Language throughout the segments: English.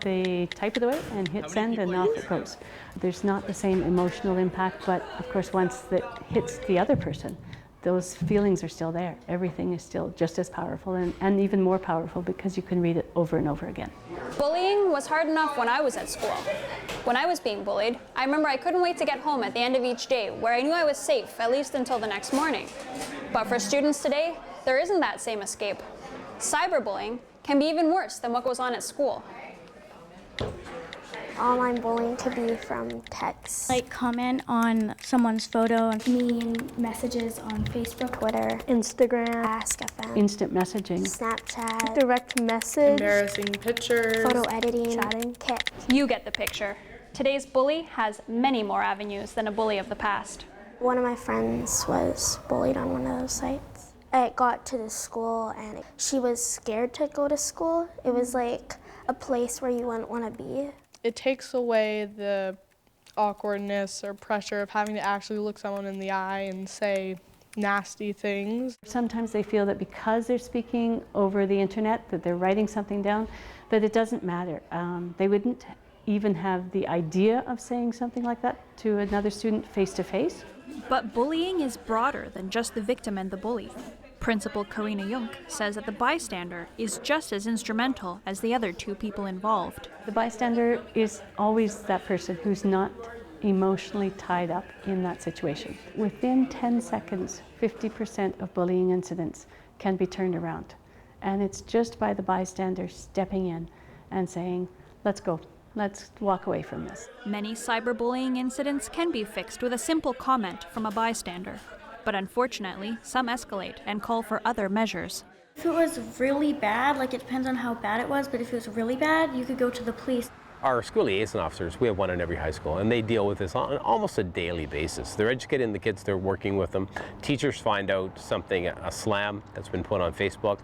They type it away and hit send and off it goes. There's not the same emotional impact, but of course once that hits the other person, those feelings are still there. Everything is still just as powerful and even more powerful because you can read it over and over again. Bullying was hard enough when I was at school. When I was being bullied, I remember I couldn't wait to get home at the end of each day where I knew I was safe, at least until the next morning. But for students today, there isn't that same escape. Cyberbullying can be even worse than what goes on at school. Online bullying could be from texts. Like comment on someone's photo, mean messages on Facebook, Twitter, Instagram, Ask FM, Instant messaging, Snapchat, direct message, embarrassing pictures, photo editing, chatting, kit. You get the picture. Today's bully has many more avenues than a bully of the past. One of my friends was bullied on one of those sites. I got to the school and she was scared to go to school. It was like a place where you wouldn't want to be. It takes away the awkwardness or pressure of having to actually look someone in the eye and say nasty things. Sometimes they feel that because they're speaking over the internet, that they're writing something down, that it doesn't matter. They wouldn't even have the idea of saying something like that to another student face to face. But bullying is broader than just the victim and the bully. Principal Karina Junk says that the bystander is just as instrumental as the other two people involved. The bystander is always that person who's not emotionally tied up in that situation. Within 10 seconds, 50% of bullying incidents can be turned around. And it's just by the bystander stepping in and saying, let's go, let's walk away from this. Many cyberbullying incidents can be fixed with a simple comment from a bystander. But unfortunately, some escalate and call for other measures. If it was really bad, like it depends on how bad it was, but if it was really bad, you could go to the police. Our school liaison officers, we have one in every high school, and they deal with this on almost a daily basis. They're educating the kids, they're working with them. Teachers find out something, a slam that's been put on Facebook,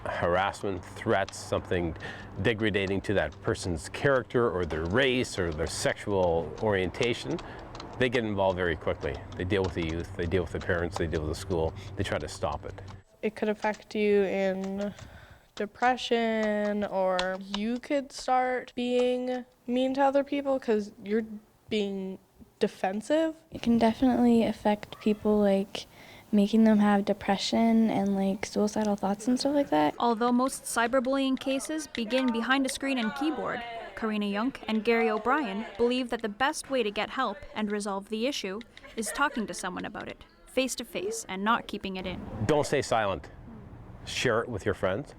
harassment, threats, something degrading to that person's character or their race or their sexual orientation. They get involved very quickly. They deal with the youth, they deal with the parents, they deal with the school. They try to stop it. It could affect you in depression, or you could start being mean to other people because you're being defensive. It can definitely affect people, like making them have depression and like suicidal thoughts and stuff like that. Although most cyberbullying cases begin behind a screen and keyboard, Karina Junk and Gary O'Brien believe that the best way to get help and resolve the issue is talking to someone about it, face to face, and not keeping it in. Don't stay silent. Share it with your friends.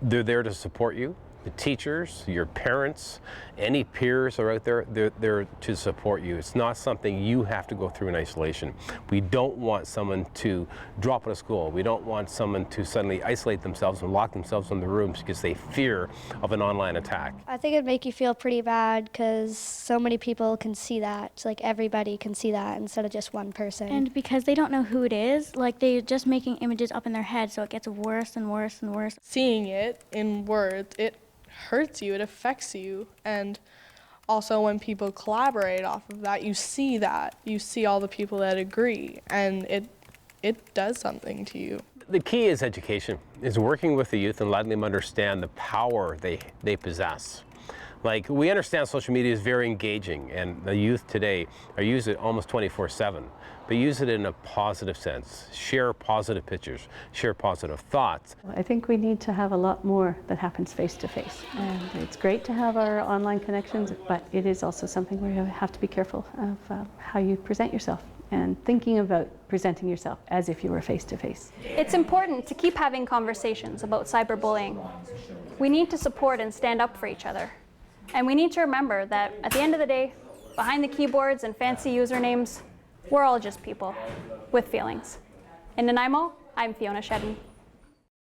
They're there to support you. The teachers, your parents, any peers are out there, they're there to support you. It's not something you have to go through in isolation. We don't want someone to drop out of school. We don't want someone to suddenly isolate themselves and lock themselves in the rooms because they fear of an online attack. I think it'd make you feel pretty bad because so many people can see that. It's like everybody can see that instead of just one person. And because they don't know who it is, like they're just making images up in their head, so it gets worse and worse and worse. Seeing it in words, it hurts you, it affects you, and also when people collaborate off of that, you see all the people that agree, and it does something to you. The key is education, is working with the youth and letting them understand the power they possess. Like, we understand social media is very engaging, and the youth today are using it almost 24/7, but use it in a positive sense. Share positive pictures, share positive thoughts. I think we need to have a lot more that happens face to face. And it's great to have our online connections, but it is also something where you have to be careful of how you present yourself and thinking about presenting yourself as if you were face to face. It's important to keep having conversations about cyberbullying. We need to support and stand up for each other. And we need to remember that at the end of the day, behind the keyboards and fancy usernames, we're all just people with feelings. In Nanaimo, I'm Fiona Shedden.